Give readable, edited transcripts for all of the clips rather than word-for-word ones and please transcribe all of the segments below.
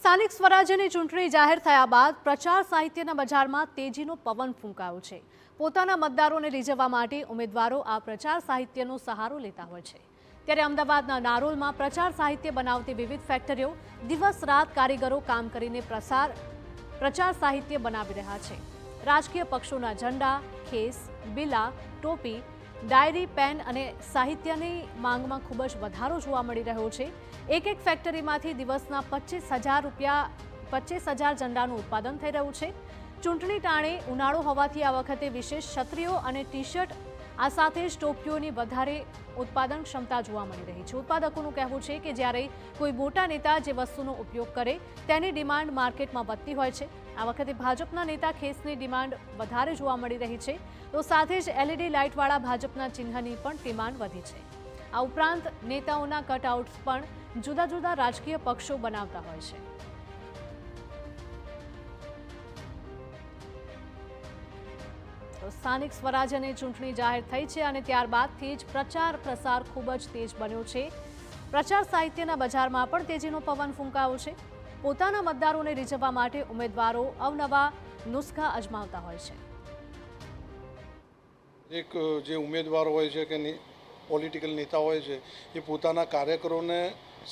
સ્થાનિક સ્વરાજ્યની ચૂંટણી જાહેર થયા બાદ પ્રચાર સાહિત્યના બજારમાં તેજીનો પવન ફૂંકાયો છે। પોતાના મતદારોને રીઝવવા માટે ઉમેદવારો આ પ્રચાર સાહિત્યનો સહારો લેતા હોય છે। ત્યારે અમદાવાદના નારોલમાં પ્રચાર સાહિત્ય બનાવતી વિવિધ ફેક્ટરીઓ દિવસ રાત કારીગરો કામ કરીને પ્રચાર સાહિત્ય બનાવી રહ્યા છે। રાજકીય પક્ષોના ઝંડા, ખેસ, બિલા, ટોપી, ડાયરી, પેન અને સાહિત્યની માંગમાં ખૂબ જ વધારો જોવા મળી રહ્યો છે। એક ફેક્ટરીમાંથી દિવસના 25,000 ઝંડાનું ઉત્પાદન થઈ રહ્યું છે। ચૂંટણી ટાણે ઉનાળો હોવાથી આ વખતે વિશેષ છત્રીઓ અને ટી શર્ટ, આ સાથે જ ટોપીઓની વધારે ઉત્પાદન ક્ષમતા જોવા મળી રહી છે। ઉત્પાદકોનું કહેવું છે કે જ્યારે કોઈ મોટા નેતા જે વસ્તુનો ઉપયોગ કરે તેની ડિમાન્ડ માર્કેટમાં વધતી હોય છે। આ વખતે ભાજપના નેતા ખેસની ડિમાન્ડ વધારે જોવા મળી રહી છે, તો સાથે જ LED લાઇટવાળા ભાજપના ચિહ્નની પણ ડિમાન્ડ વધી છે। આ ઉપરાંત નેતાઓના કટઆઉટ્સ પણ જુદા જુદા રાજકીય પક્ષો બનાવતા હોય છે। સ્થાનિક સ્વરાજ્યની ચૂંટણી જાહેર થઈ છે અને ત્યારબાદથી જ પ્રચાર પ્રસાર ખૂબ જ તેજ બન્યો છે। પ્રચાર સાહિત્યના બજારમાં પણ તેજીનો પવન ફૂંકાયો છે। પોતાના મતદારોને રીઝવવા માટે ઉમેદવારો અવનવા નુસ્ખા અજમાવતા હોય છે। એક જે ઉમેદવાર હોય છે કે પોલિટિકલ નેતા હોય છે એ પોતાના કાર્યકરોને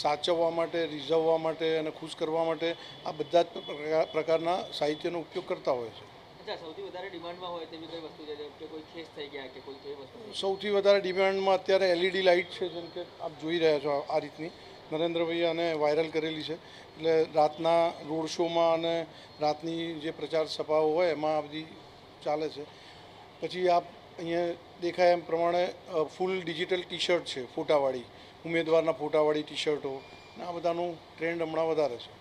સાચવવા માટે, રીઝવવા માટે અને ખુશ કરવા માટે આ બધા જ પ્રકારના સાહિત્યનો ઉપયોગ કરતા હોય છે। સૌથી વધારે ડિમાન્ડમાં હોય તેવી કઈ વસ્તુ છે, જેમ કે કોઈ ખેસ થઈ ગયા કે કોઈ કઈ વસ્તુ? સૌથી વધારે ડિમાન્ડમાં અત્યારે LED લાઇટ છે, જેમ કે આપ જોઈ રહ્યા છો આ રીતની નરેન્દ્રભાઈ આને વાયરલ કરેલી છે। એટલે રાતના રોડ શોમાં અને રાતની જે પ્રચાર સભાઓ હોય એમાં આ બધી ચાલે છે। પછી આપ અહીંયા દેખાય એમ પ્રમાણે ફૂલ ડિજિટલ ટી શર્ટ છે, ફોટાવાળી, ઉમેદવારના ફોટાવાળી ટી શર્ટો, આ બધાનું ટ્રેન્ડ હમણાં વધારે છે।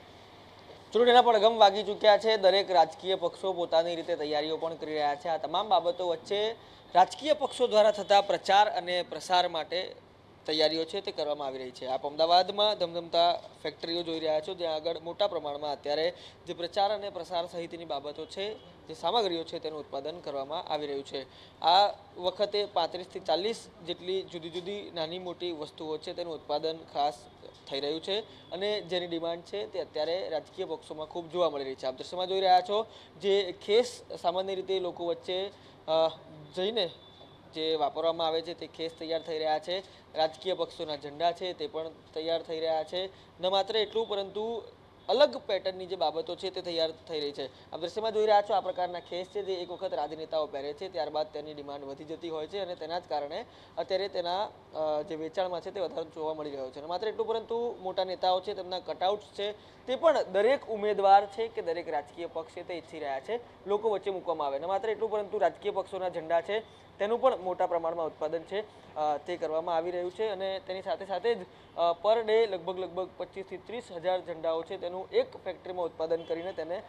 ચૂંટણીના પડઘમ વાગી ચૂક્યા છે। દરેક રાજકીય પક્ષો પોતાની રીતે તૈયારીઓ પણ કરી રહ્યા છે। આ તમામ બાબતો વચ્ચે રાજકીય પક્ષો દ્વારા થતા પ્રચાર અને પ્રસાર માટે તૈયારીઓ છે તે કરવામાં આવી રહી છે। આપ અમદાવાદમાં ધમધમતા ફેક્ટરીઓ જોઈ રહ્યા છો, જ્યાં આગળ મોટા પ્રમાણમાં અત્યારે જે પ્રચાર અને પ્રસાર સહિતની બાબતો છે, જે સામગ્રીઓ છે તેનું ઉત્પાદન કરવામાં આવી રહ્યું છે। આ વખતે 35 થી 40 જેટલી જુદી જુદી નાની મોટી વસ્તુઓ છે તેનું ઉત્પાદન ખાસ થઈ રહ્યું છે અને જેની ડિમાન્ડ છે તે અત્યારે રાજકીય પક્ષોમાં ખૂબ જોવા મળી રહી છે। આપ દ્રશ્યમાં જોઈ રહ્યા છો જે ખેસ સામાન્ય રીતે લોકો વચ્ચે જઈને જે વાપરવામાં આવે છે તે ખેસ તૈયાર થઈ રહ્યા છે। રાજકીય પક્ષોના ઝંડા છે તે પણ તૈયાર થઈ રહ્યા છે। ન માત્ર એટલું પરંતુ અલગ પેટર્નની જે બાબતો છે તે તૈયાર થઈ રહી છે। આ દ્રશ્યમાં જોઈ રહ્યા છો આ પ્રકારના ખેસ છે જે એક વખત રાજનેતાઓ પહેરે છે, ત્યારબાદ તેની ડિમાન્ડ વધી જતી હોય છે અને તેના જ કારણે અત્યારે તેના જે વેચાણમાં છે તે વધારો જોવા મળી રહ્યો છે। માત્ર એટલું પરંતુ મોટા નેતાઓ છે તેમના કટઆઉટ્સ છે તે પણ દરેક ઉમેદવાર છે કે દરેક રાજકીય પક્ષ છે તે ઈચ્છી રહ્યા છે લોકો વચ્ચે મૂકવામાં આવે। માત્ર એટલું પરંતુ રાજકીય પક્ષોના ઝંડા છે તેનું પણ મોટા પ્રમાણમાં ઉત્પાદન છે તે કરવામાં આવી રહ્યું છે અને તેની સાથે સાથે જ પર ડે લગભગ 25 થી 30 હજાર ઝંડાઓ છે તેનું એક ફેક્ટરીમાં ઉત્પાદન કરીને તેને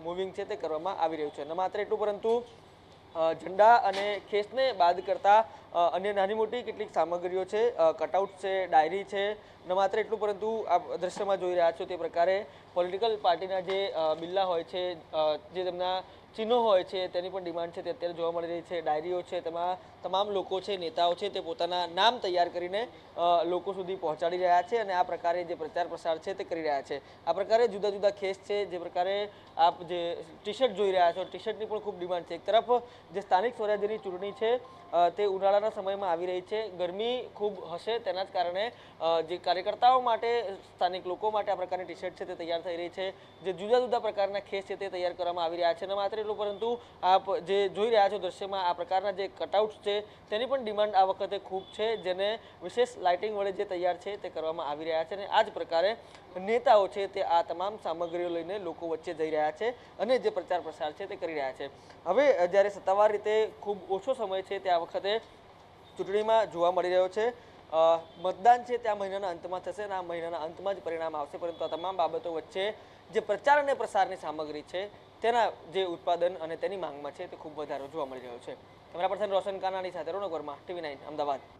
મૂવિંગ છે તે કરવામાં આવી રહ્યું છે। માત્ર એટલું પરંતુ ઝંડા અને ખેસને બાદ કરતા અન્ય નાની મોટી કેટલીક સામગ્રીઓ છે, કટઆઉટ છે, ડાયરી છે। ન માત્ર એટલું પરંતુ આ દ્રશ્યમાં જોઈ રહ્યા છો તે પ્રકારે પોલિટિકલ પાર્ટીના જે બિલ્લા હોય છે, જે તેમના ચિહ્નો હોય છે તેની પણ ડિમાન્ડ છે તે અત્યારે જોવા મળી રહી છે। ડાયરીઓ છે તેમાં તમામ લોકો છે, નેતાઓ છે તે પોતાના નામ તૈયાર કરીને લોકો સુધી પહોંચાડી રહ્યા છે અને આ પ્રકારે જે પ્રચાર પ્રસાર છે તે કરી રહ્યા છે। આ પ્રકારે જુદા જુદા ખેસ છે, જે પ્રકારે આપ જે ટી શર્ટ જોઈ રહ્યા છો, ટી શર્ટની પણ ખૂબ ડિમાન્ડ છે। એક તરફ જે સ્થાનિક સ્વરાજ્યની ચૂંટણી છે તે ઉનાળાના સમયમાં આવી રહી છે, ગરમી ખૂબ હશે તેના જ કારણે જે કાર્યકર્તાઓ માટે, સ્થાનિક લોકો માટે આ પ્રકારની ટી શર્ટ છે તે તૈયાર થઈ રહી છે। જે જુદા જુદા પ્રકારના ખેસ છે તે તૈયાર કરવામાં આવી રહ્યા છે। ન માત્ર એટલું પરંતુ આપ જે જોઈ રહ્યા છો દ્રશ્યમાં આ પ્રકારના જે કટઆઉટ્સ છે તેની પણ ડિમાન્ડ આ વખતે ખૂબ છે, જેને વિશેષ લાઇટિંગ વડે જે તૈયાર છે તે કરવામાં આવી રહ્યા છે અને આ જ પ્રકારે નેતાઓ છે તે આ તમામ સામગ્રીઓ લઈને લોકો વચ્ચે જઈ રહ્યા છે અને જે પ્રચાર પ્રસાર છે તે કરી રહ્યા છે। હવે જ્યારે સત્તાવાર રીતે ખૂબ ઓછો સમય છે તે આ વખતે ચૂંટણીમાં જોવા મળી રહ્યો છે। મતદાન છે તે આ મહિનાના અંતમાં થશે અને આ મહિનાના અંતમાં જ પરિણામ આવશે, પરંતુ આ તમામ બાબતો વચ્ચે જે પ્રચાર અને પ્રસારની સામગ્રી છે તેના જે ઉત્પાદન અને તેની માંગમાં છે તે ખૂબ વધારો જોવા મળી રહ્યો છે। કેમેરા પર્સન રોશન કાનાની સાથે રોનક વર્મા, TV9 અમદાવાદ।